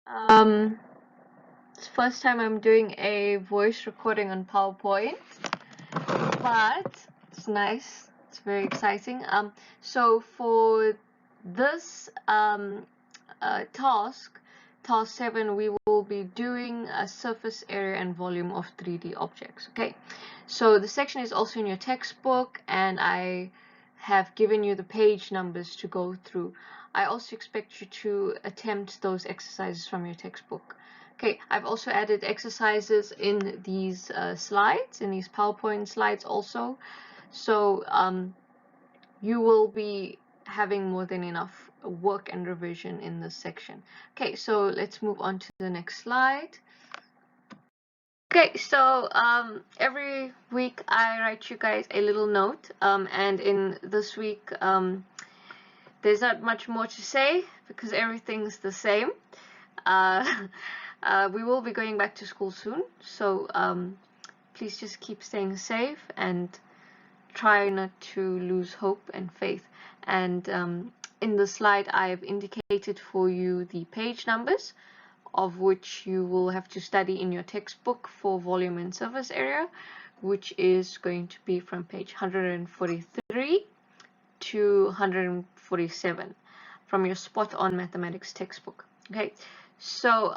Um, it's the first time I'm doing a voice recording on PowerPoint, but it's nice. It's very exciting. So for this task 7, we will be doing a surface area and volume of 3D objects. Okay, so the section is also in your textbook, and I have given you the page numbers to go through. I also expect you to attempt those exercises from your textbook. Okay, I've also added exercises in these slides, in these PowerPoint slides also. So you will be having more than enough work and revision in this section. Okay, so let's move on to the next slide. Okay, so every week I write you guys a little note, and in this week there's not much more to say because everything's the same. We will be going back to school soon, so please just keep staying safe and try not to lose hope and faith. And in the slide I've indicated for you the page numbers, of which you will have to study in your textbook for volume and surface area, which is going to be from page 143 to 147 from your spot on mathematics textbook. Okay, so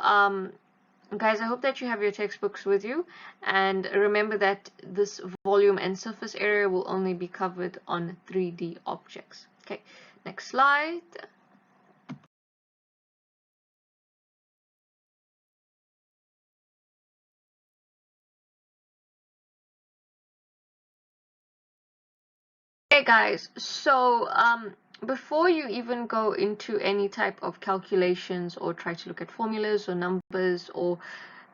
guys, I hope that you have your textbooks with you, and remember that this volume and surface area will only be covered on 3D objects. Okay, next slide. Okay guys, so before you even go into any type of calculations or try to look at formulas or numbers or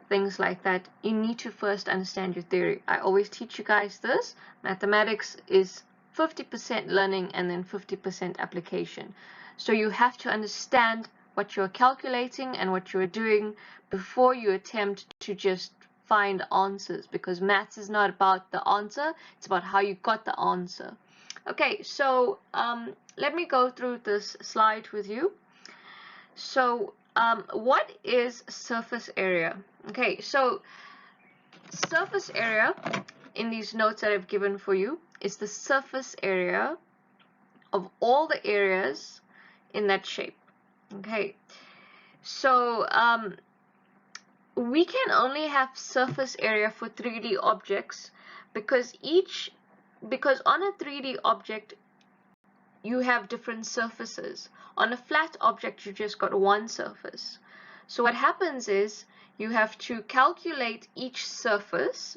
things like that, you need to first understand your theory. I always teach you guys this. Mathematics is 50% learning and then 50% application. So you have to understand what you're calculating and what you're doing before you attempt to just find answers, because maths is not about the answer, it's about how you got the answer. Okay, so let me go through this slide with you. So what is surface area? Okay, so surface area in these notes that I've given for you is the surface area of all the areas in that shape. Okay, so we can only have surface area for 3D objects because on a 3D object you have different surfaces. On a flat object you just got one surface. So what happens is you have to calculate each surface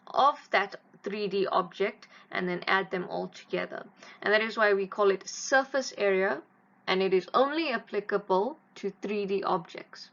of that 3D object and then add them all together. And that is why we call it surface area, and it is only applicable to 3D objects.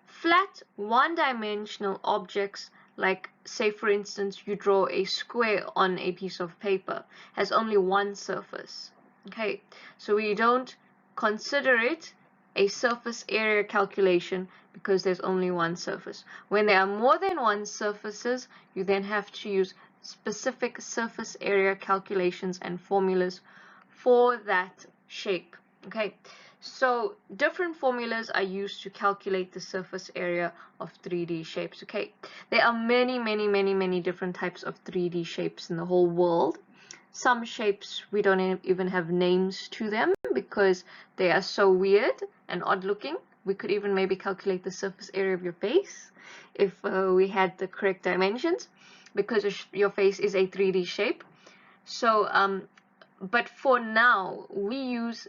Flat one-dimensional objects, like say for instance you draw a square on a piece of paper, has only one surface. Okay, so we don't consider it a surface area calculation because there's only one surface. When there are more than one surfaces, you then have to use specific surface area calculations and formulas for that shape. Okay, so different formulas are used to calculate the surface area of 3D shapes. Okay, there are many different types of 3D shapes in the whole world. Some shapes we don't even have names to them because they are so weird and odd looking. We could even maybe calculate the surface area of your face if we had the correct dimensions, because your face is a 3D shape. So but for now we use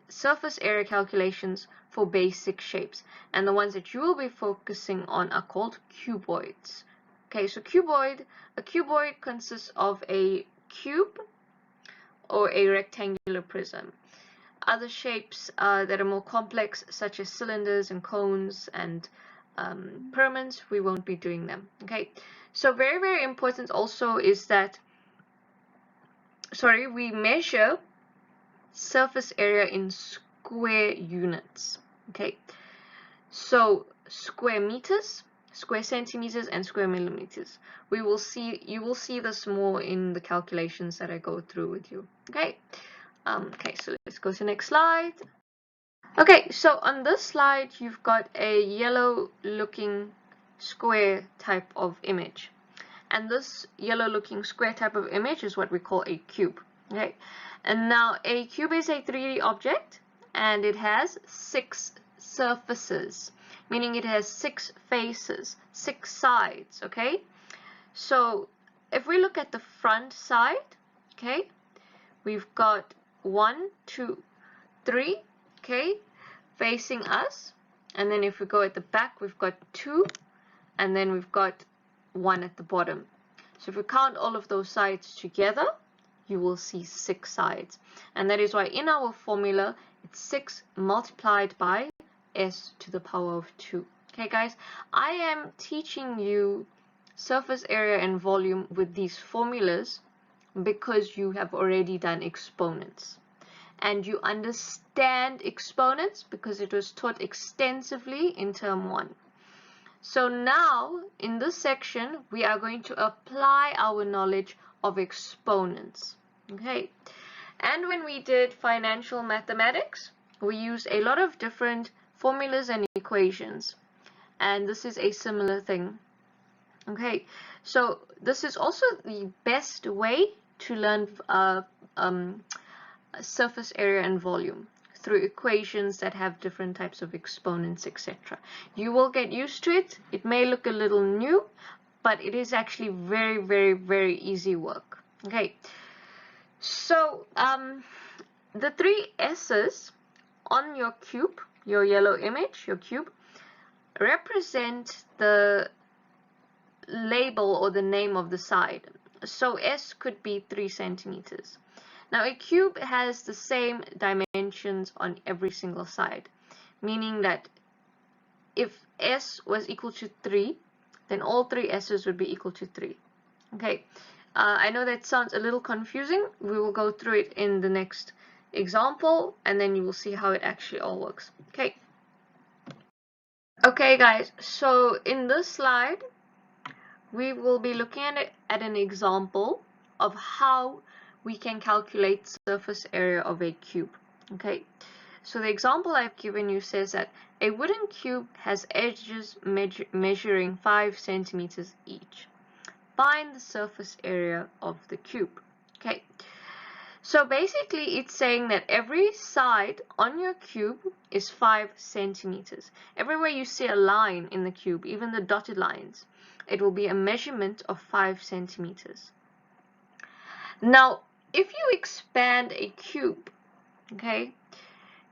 surface area calculations for basic shapes, and the ones that you will be focusing on are called cuboids. Okay, so a cuboid consists of a cube or a rectangular prism. Other shapes that are more complex, such as cylinders and cones and pyramids, we won't be doing them. Okay, so very important also is that, we measure surface area in square units. Okay, so square meters, square centimeters, and square millimeters. You will see this more in the calculations that I go through with you. Okay, okay, so let's go to the next slide. Okay, so on this slide, you've got a yellow looking square type of image. And this yellow looking square type of image is what we call a cube. Okay, and now a cube is a 3D object and it has 6 surfaces, meaning it has 6 faces, 6 sides. Okay, so if we look at the front side, okay, we've got 1, 2, 3, okay, facing us. And then if we go at the back, we've got 2, and then we've got 1 at the bottom. So if we count all of those sides together, you will see 6 sides. And that is why in our formula, it's 6 multiplied by s to the power of 2. Okay, guys, I am teaching you surface area and volume with these formulas because you have already done exponents. And you understand exponents because it was taught extensively in term 1. So now in this section we are going to apply our knowledge of exponents. Okay, and when we did financial mathematics, we used a lot of different formulas and equations, and this is a similar thing. Okay, so this is also the best way to learn surface area and volume, through equations that have different types of exponents, etc. You will get used to it. It may look a little new, but it is actually very, very, very easy work. Okay, so the 3 S's on your cube, your yellow image, your cube, represent the label or the name of the side. So S could be 3 centimeters. Now a cube has the same dimensions on every single side, meaning that if S was equal to 3, then all 3 S's would be equal to 3. Okay, I know that sounds a little confusing. We will go through it in the next example, and then you will see how it actually all works. Okay. Okay, guys, so in this slide, we will be looking at an example of how we can calculate surface area of a cube. Okay, so the example I've given you says that a wooden cube has edges measuring 5 centimeters each. Find the surface area of the cube. Okay, so basically it's saying that every side on your cube is 5 centimeters. Everywhere you see a line in the cube, even the dotted lines, it will be a measurement of 5 centimeters. Now, if you expand a cube, okay,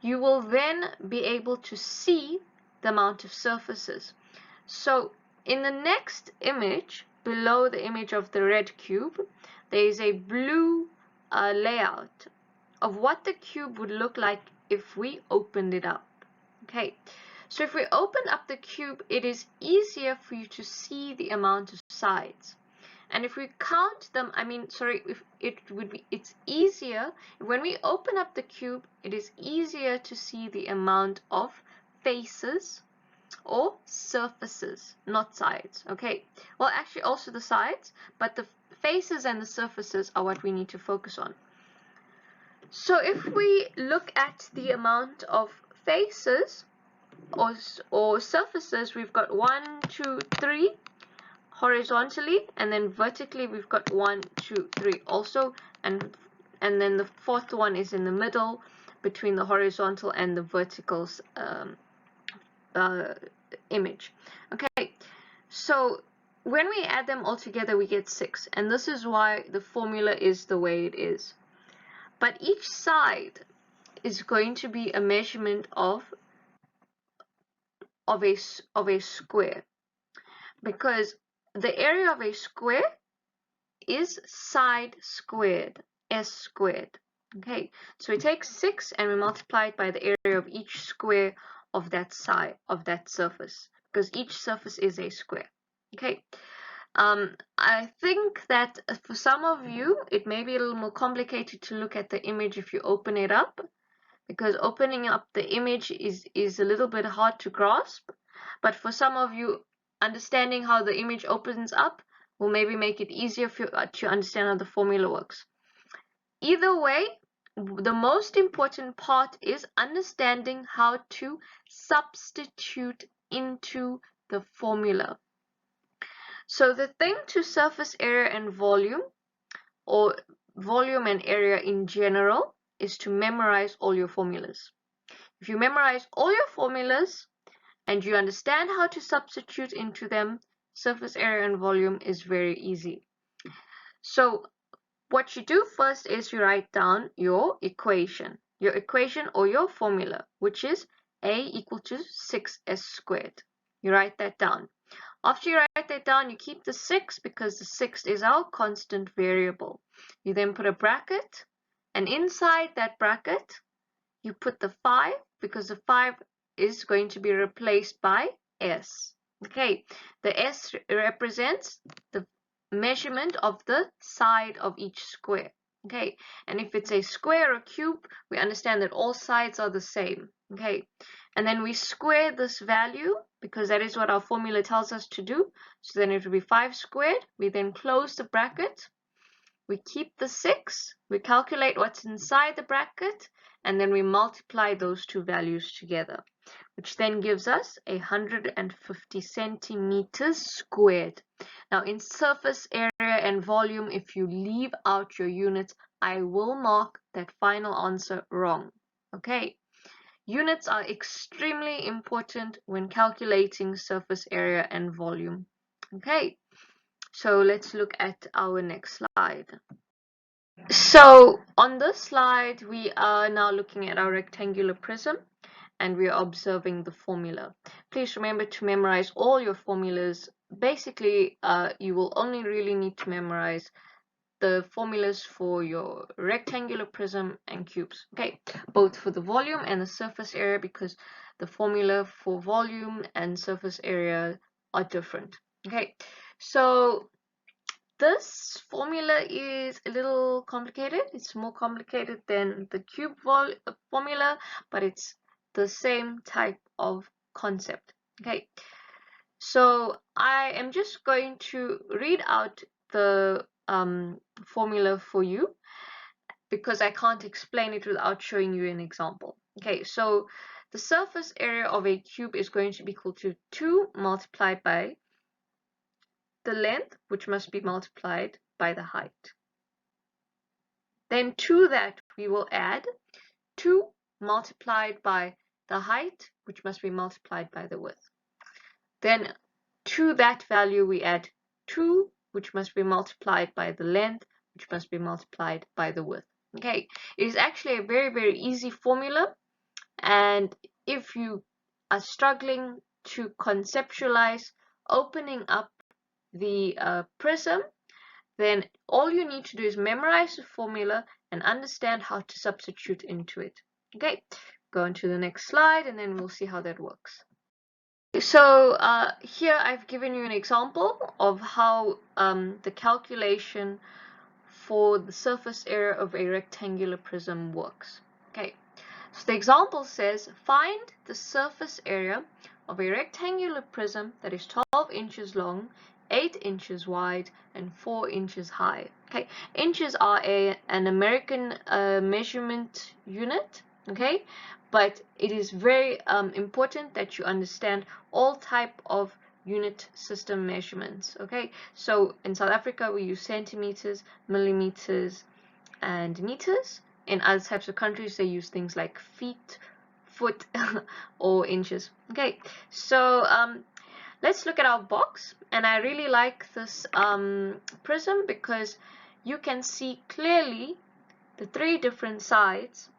you will then be able to see the amount of surfaces. So in the next image, below the image of the red cube, there is a blue layout of what the cube would look like if we opened it up. Okay, so if we open up the cube, it is easier for you to see the amount of sides. And if we count them, it's easier, when we open up the cube, it is easier to see the amount of faces or surfaces, not sides. Okay, well, actually also the sides, but the faces and the surfaces are what we need to focus on. So if we look at the amount of faces or surfaces, we've got 1, 2, 3 horizontally, and then vertically we've got 1, 2, 3 also, and then the fourth one is in the middle between the horizontal and the vertical image. Okay, so when we add them all together, we get 6, and this is why the formula is the way it is. But each side is going to be a measurement of a square, because the area of a square is side squared, s squared. Okay, so we take 6 and we multiply it by the area of each square of that side, of that surface, because each surface is a square. Okay, I think that for some of you it may be a little more complicated to look at the image if you open it up, because opening up the image is a little bit hard to grasp. But for some of you, understanding how the image opens up will maybe make it easier for you to understand how the formula works. Either way, the most important part is understanding how to substitute into the formula. So the thing to surface area and volume, or volume and area in general, is to memorize all your formulas. If you memorize all your formulas and you understand how to substitute into them, surface area and volume is very easy. So what you do first is you write down your equation or your formula, which is A equal to 6s squared. You write that down. After you write that down, you keep the 6 because the 6 is our constant variable. You then put a bracket, and inside that bracket, you put the 5 because the 5 is going to be replaced by s. Okay, the s represents the measurement of the side of each square. Okay, and if it's a square or cube, we understand that all sides are the same. Okay, and then we square this value because that is what our formula tells us to do. So then it will be 5 squared. We then close the bracket. We keep the 6, we calculate what's inside the bracket, and then we multiply those two values together, which then gives us 150 centimeters squared. Now in surface area and volume, if you leave out your units, I will mark that final answer wrong. Okay, units are extremely important when calculating surface area and volume. Okay, so let's look at our next slide. So on this slide, we are now looking at our rectangular prism and we are observing the formula. Please remember to memorize all your formulas. Basically, you will only really need to memorize the formulas for your rectangular prism and cubes, okay, both for the volume and the surface area, because the formula for volume and surface area are different. Okay, so this formula is a little complicated. It's more complicated than the cube formula, but it's the same type of concept. Okay, so I am just going to read out the formula for you because I can't explain it without showing you an example. Okay, so the surface area of a cube is going to be equal to 2 multiplied by the length, which must be multiplied by the height. Then to that we will add 2 multiplied by the height, which must be multiplied by the width. Then to that value we add 2, which must be multiplied by the length, which must be multiplied by the width. Okay, it is actually a very, very easy formula, and if you are struggling to conceptualize opening up the prism, then all you need to do is memorize the formula and understand how to substitute into it. Okay, go on to the next slide and then we'll see how that works. So here I've given you an example of how the calculation for the surface area of a rectangular prism works. Okay, so the example says find the surface area of a rectangular prism that is 12 inches long, 8 inches wide, and 4 inches high. Okay, inches are an American measurement unit. Okay, but it is very important that you understand all type of unit system measurements. Okay, so in South Africa we use centimeters, millimeters, and meters. In other types of countries they use things like feet, foot, or inches. Okay, so let's look at our box, and I really like this prism because you can see clearly the 3 different sides,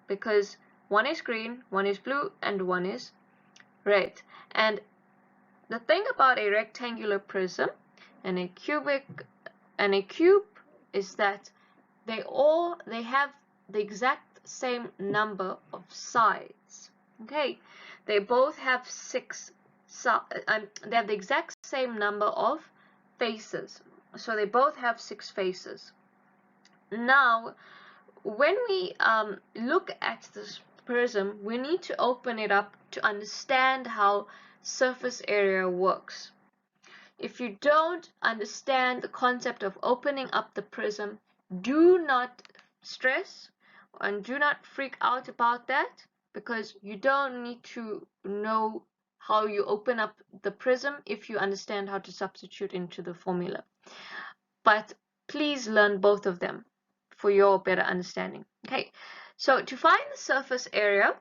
because one is green, one is blue, and one is red. And the thing about a rectangular prism and a cube is that they have the exact same number of sides. Okay, they both have 6 they have the exact same number of faces, so they both have 6 faces. Now when we look at this prism, we need to open it up to understand how surface area works. If you don't understand the concept of opening up the prism, do not stress and do not freak out about that, because you don't need to know how you open up the prism if you understand how to substitute into the formula. But please learn both of them for your better understanding. Okay, so to find the surface area,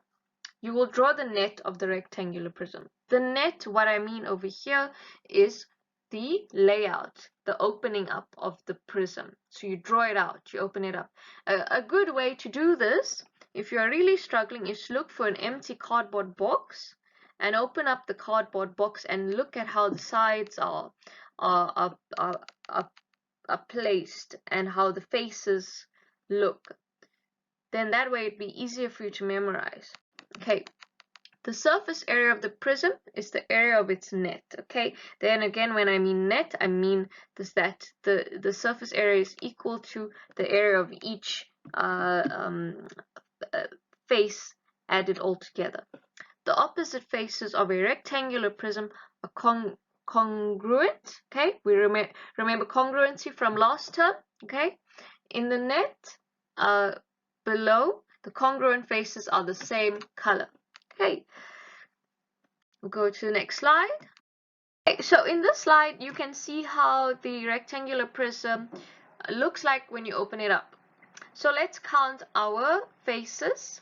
you will draw the net of the rectangular prism. The net, what I mean over here, is the layout, the opening up of the prism. So you draw it out, you open it up. A good way to do this, if you're really struggling, is look for an empty cardboard box and open up the cardboard box and look at how the sides are, are, are, are, are placed and how the faces look. Then that way it'd be easier for you to memorize. Okay, the surface area of the prism is the area of its net. Okay, then again, when I mean net, I mean that the surface area is equal to the area of each face added all together. The opposite faces of a rectangular prism are congruent. Okay, we remember congruency from last term. Okay, in the net below, the congruent faces are the same color. Okay, we'll go to the next slide. Okay, so in this slide, you can see how the rectangular prism looks like when you open it up. So let's count our faces.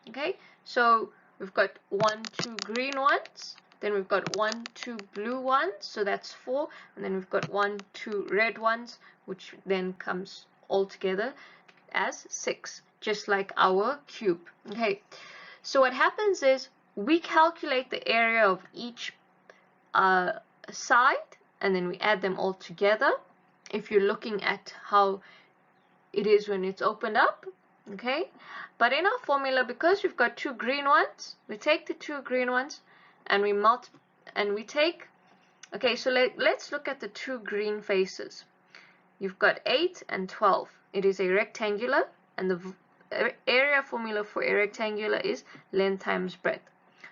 Okay, so we've got 1, 2 green ones, then we've got 1, 2 blue ones, so that's 4, and then we've got 1, 2 red ones, which then comes all together as 6, just like our cube. Okay, so what happens is we calculate the area of each side, and then we add them all together. If you're looking at how it is when it's opened up, okay, but in our formula, because we've got 2 green ones, we take the 2 green ones and we take, okay, so let's look at the 2 green faces. You've got 8 and 12. It is a rectangular, and the area formula for a rectangular is length times breadth.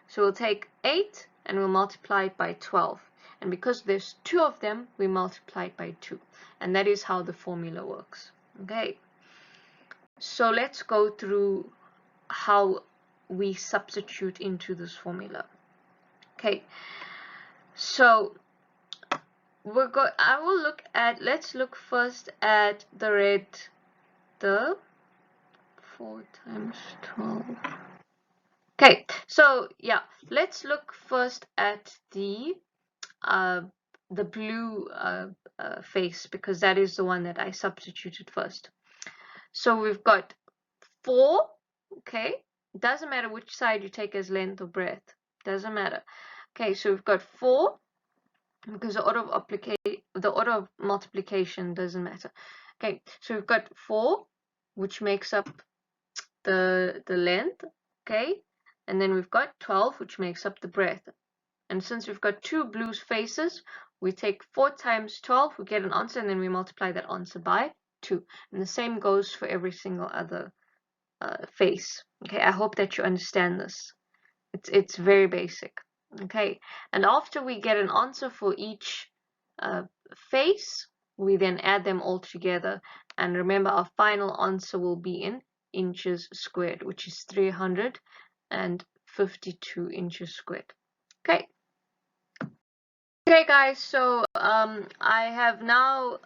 So we'll take 8 and we'll multiply it by 12, and because there's 2 of them, we multiply it by 2, and that is how the formula works. Okay, so let's go through how we substitute into this formula. Okay, so let's look first at the red, the 4 times 12. Okay, so yeah, let's look first at the blue face, because that is the one that I substituted first. So we've got 4, okay, it doesn't matter which side you take as length or breadth, doesn't matter. Okay, so we've got 4, because the order of multiplication doesn't matter. Okay, so we've got 4, which makes up the length, okay, and then we've got 12, which makes up the breadth. And since we've got 2 blue faces, we take 4 times 12, we get an answer, and then we multiply that answer by 2. And the same goes for every single other face. Okay, I hope that you understand this. It's very basic. Okay, and after we get an answer for each face, we then add them all together. And remember, our final answer will be in inches squared, which is 352 inches squared. Okay. Okay guys, so I have now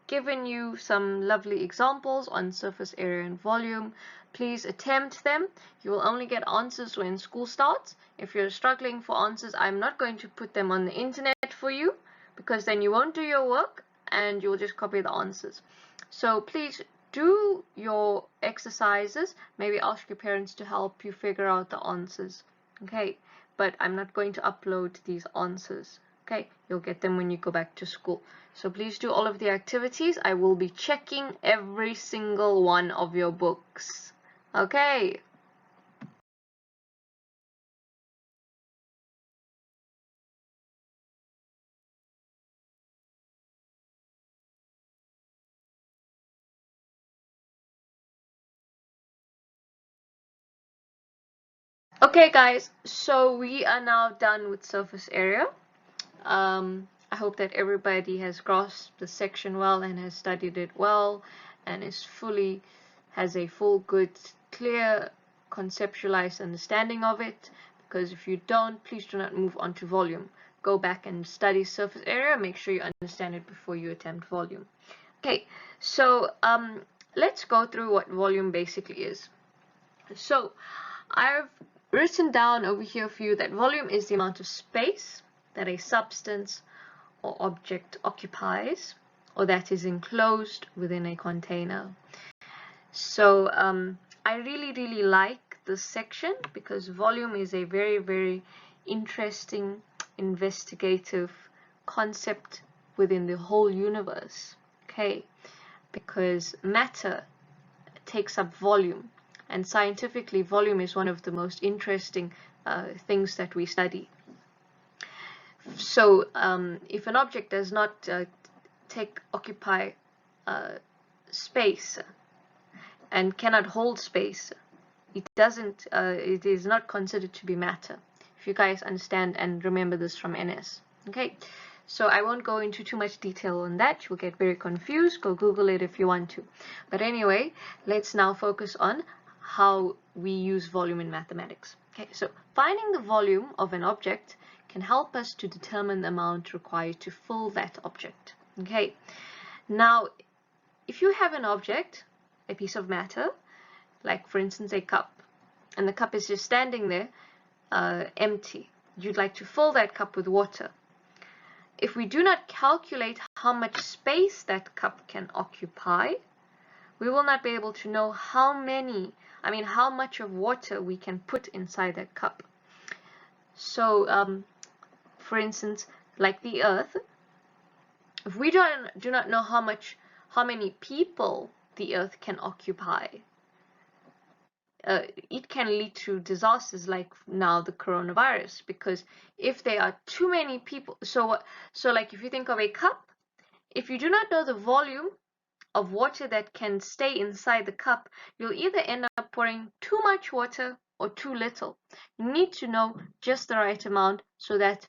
given you some lovely examples on surface area and volume. Please attempt them. You will only get answers when school starts. If you're struggling for answers, I'm not going to put them on the internet for you, because then you won't do your work and you'll just copy the answers. So please do your exercises. Maybe ask your parents to help you figure out the answers. Okay, but I'm not going to upload these answers. Okay, you'll get them when you go back to school. So please do all of the activities. I will be checking every single one of your books. Okay. Okay guys, so we are now done with surface area. I hope that everybody has grasped the section well and has studied it well and is fully has a full, good, clear, conceptualized understanding of it, because if you don't, please do not move on to volume. Go back and study surface area. Make sure you understand it before you attempt volume. Okay, so let's go through what volume basically is. So I've written down over here for you that volume is the amount of space that a substance or object occupies, or that is enclosed within a container. So I really like this section because volume is a very interesting, investigative concept within the whole universe. Okay, because matter takes up volume, and scientifically volume is one of the most interesting things that we study. So if an object does not occupy space and cannot hold space, it is not considered to be matter, if you guys understand and remember this from NS. Okay, so I won't go into too much detail on that. You'll get very confused. Go Google it if you want to. But anyway, let's now focus on how we use volume in mathematics. Okay, so finding the volume of an object can help us to determine the amount required to fill that object. Okay, now if you have an object, a piece of matter, like for instance a cup, and the cup is just standing there empty, you'd like to fill that cup with water. If we do not calculate how much space that cup can occupy, we will not be able to know how much of water we can put inside that cup. So for instance, like the earth, if we do not know how many people the earth can occupy, it can lead to disasters like now the coronavirus, because if there are too many people, so like if you think of a cup, if you do not know the volume of water that can stay inside the cup, you'll either end up pouring too much water or too little. You need to know just the right amount so that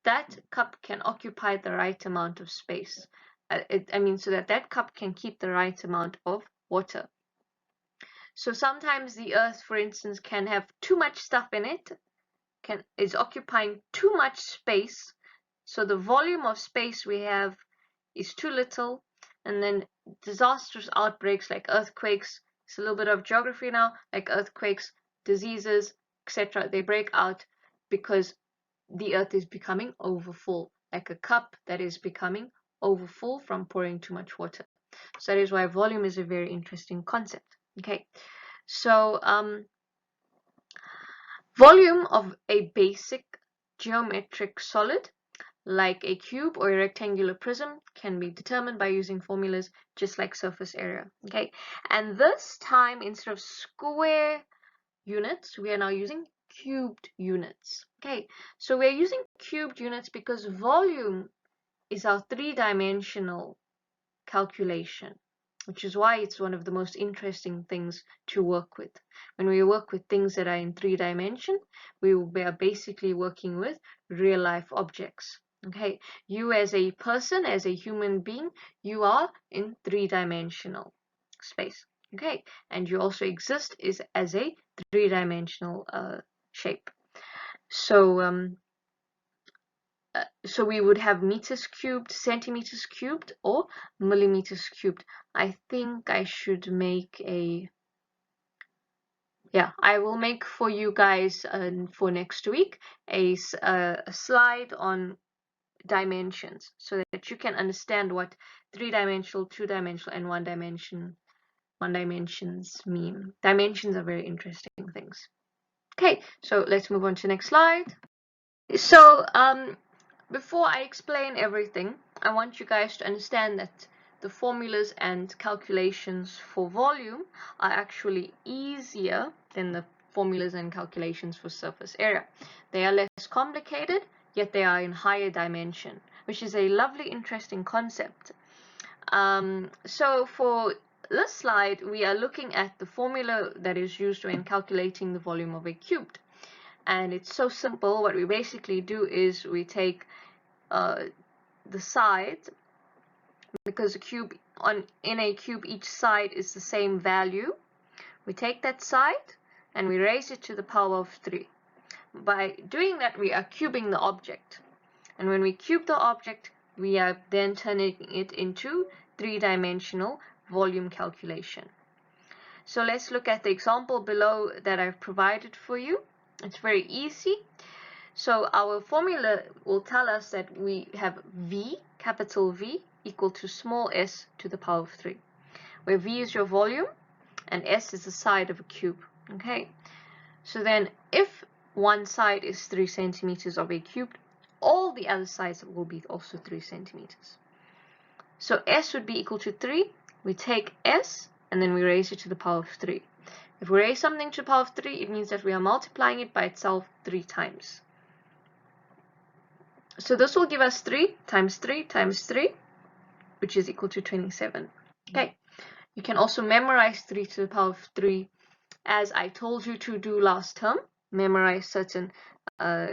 that cup can occupy the right amount of space. So that cup can keep the right amount of water. So sometimes the earth, for instance, can have too much stuff in it, is occupying too much space. So the volume of space we have is too little, and then disastrous outbreaks like earthquakes, it's a little bit of geography now, like earthquakes, diseases, etc. They break out because the earth is becoming overfull, like a cup that is becoming overfull from pouring too much water. So that is why volume is a very interesting concept. Okay, so volume of a basic geometric solid like a cube or a rectangular prism can be determined by using formulas just like surface area. Okay, and this time instead of square units, we are now using cubed units. Okay, so we're using cubed units because volume is our three-dimensional calculation, which is why it's one of the most interesting things to work with. When we work with things that are in 3 dimension, we are basically working with real-life objects. Okay, you as a person, as a human being, you are in 3-dimensional space. Okay, and you also exist as a 3-dimensional shape. So we would have meters cubed, centimeters cubed, or millimeters cubed. I think I should make I will make for you guys for next week a slide on dimensions so that you can understand what 3-dimensional, 2-dimensional, and 1-dimensions mean. Dimensions are very interesting things. Okay, so let's move on to the next slide. So before I explain everything, I want you guys to understand that the formulas and calculations for volume are actually easier than the formulas and calculations for surface area. They are less complicated, yet they are in higher dimension, which is a lovely, interesting concept. So for this slide, we are looking at the formula that is used when calculating the volume of a cube. And it's so simple. What we basically do is we take the sides, because in a cube each side is the same value, We take that side and we raise it to the power of 3. By doing that, we are cubing the object. And when we cube the object, we are then turning it into three-dimensional volume calculation. So let's look at the example below that I've provided for you. It's very easy. So our formula will tell us that we have V, capital V, equal to small s to the power of 3, where V is your volume and s is the side of a cube. Okay, so then if one side is 3 centimeters of a cube, all the other sides will be also 3 centimeters. So s would be equal to 3. We take s and then we raise it to the power of 3. If we raise something to the power of 3, it means that we are multiplying it by itself 3 times. So this will give us 3 times 3 times 3, which is equal to 27. Okay, you can also memorize 3 to the power of 3, as I told you to do last term. Memorize certain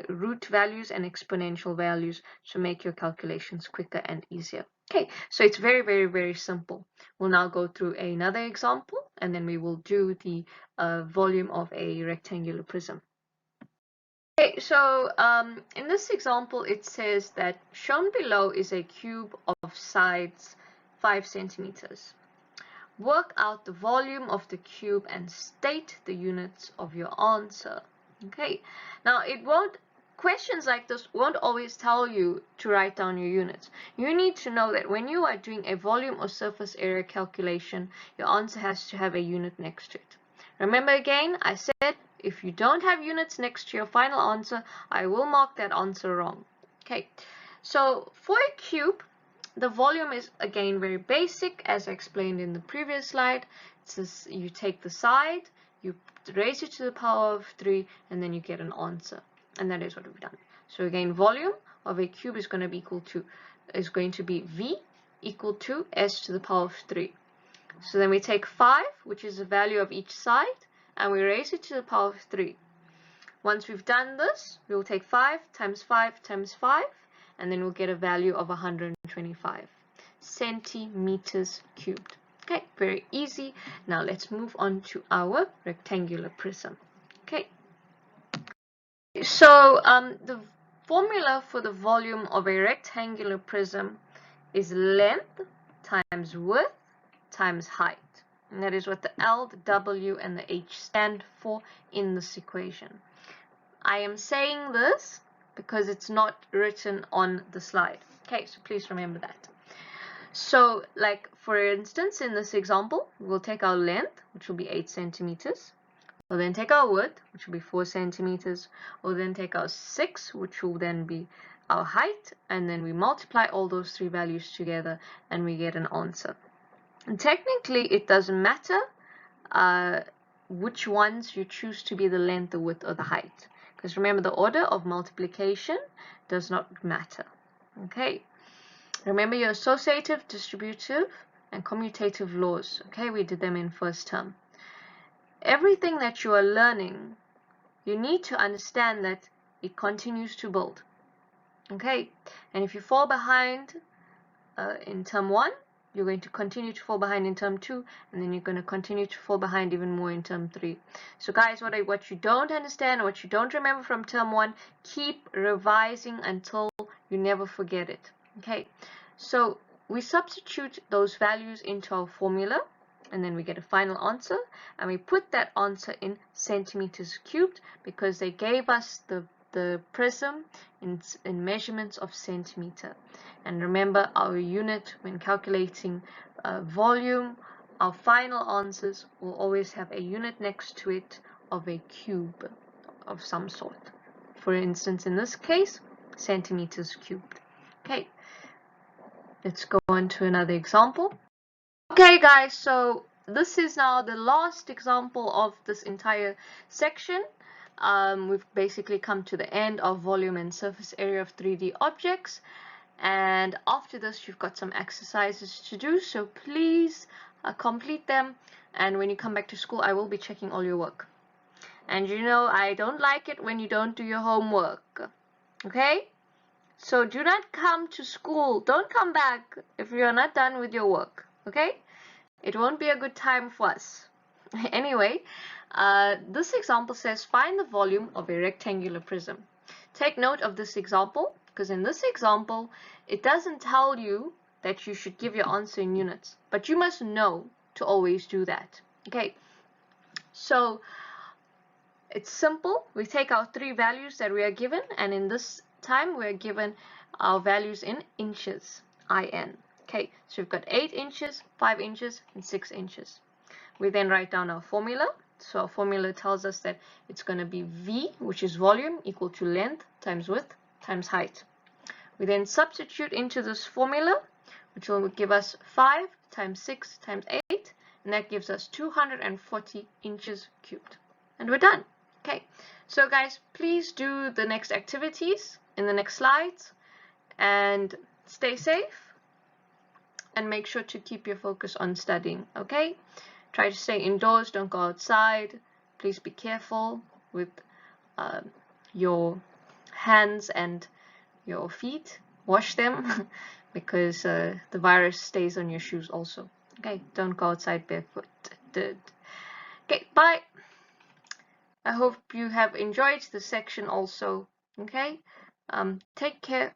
root values and exponential values to make your calculations quicker and easier. Okay, so it's very, very, very simple. We'll now go through another example, and then we will do the volume of a rectangular prism. Okay, so in this example, it says that shown below is a cube of sides 5 centimeters. Work out the volume of the cube and state the units of your answer. Okay, now questions like this won't always tell you to write down your units. You need to know that when you are doing a volume or surface area calculation, your answer has to have a unit next to it. Remember again, I said if you don't have units next to your final answer, I will mark that answer wrong. Okay, so for a cube, the volume is again very basic, as I explained in the previous slide. It says you take the side, you raise it to the power of 3, and then you get an answer. And that is what we've done. So again, volume of a cube is going to be V equal to s to the power of 3. So then we take 5, which is the value of each side, and we raise it to the power of 3. Once we've done this, we will take 5 times 5 times 5, and then we'll get a value of 125 centimeters cubed. Okay, very easy. Now let's move on to our rectangular prism. Okay, so the formula for the volume of a rectangular prism is length times width times height. And that is what the L, the W, and the H stand for in this equation. I am saying this because it's not written on the slide. Okay, so please remember that. So, like for instance, in this example, we'll take our length, which will be 8 centimeters. We'll then take our width, which will be 4 centimeters. We'll then take our 6, which will then be our height, and then we multiply all those 3 values together, and we get an answer. And technically, it doesn't matter which ones you choose to be the length, the width, or the height. Because remember, the order of multiplication does not matter. Okay. Remember your associative, distributive, and commutative laws. Okay, we did them in first term. Everything that you are learning, you need to understand that it continues to build. Okay, and if you fall behind in term 1, you're going to continue to fall behind in term 2, and then you're going to continue to fall behind even more in term 3. So guys, what you don't understand, what you don't remember from term 1, keep revising until you never forget it. Okay, so we substitute those values into our formula, and then we get a final answer, and we put that answer in centimeters cubed because they gave us the prism in measurements of centimeter. And remember, our unit when calculating volume, our final answers will always have a unit next to it of a cube of some sort. For instance, in this case, centimeters cubed. Okay, let's go on to another example. Okay guys, so this is now the last example of this entire section. We've basically come to the end of volume and surface area of 3D objects, and after this you've got some exercises to do, so please complete them, and when you come back to school I will be checking all your work. And you know I don't like it when you don't do your homework. Okay, so do not come to school, don't come back if you're not done with your work. Okay, it won't be a good time for us. Anyway, this example says find the volume of a rectangular prism. Take note of this example, because in this example, it doesn't tell you that you should give your answer in units, but you must know to always do that. Okay, so it's simple. We take our three values that we are given, and in this time, we're given our values in inches, IN. Okay, so we've got 8 inches, 5 inches, and 6 inches. We then write down our formula. So our formula tells us that it's going to be V, which is volume, equal to length times width times height. We then substitute into this formula, which will give us 5 times 6 times 8, and that gives us 240 inches cubed. And we're done. Okay, so guys, please do the next activities in the next slides, and stay safe, and make sure to keep your focus on studying, okay? Try to stay indoors, don't go outside. Please be careful with your hands and your feet. Wash them because the virus stays on your shoes also. Okay, don't go outside barefoot. Okay, bye. I hope you have enjoyed the section also. Okay, take care.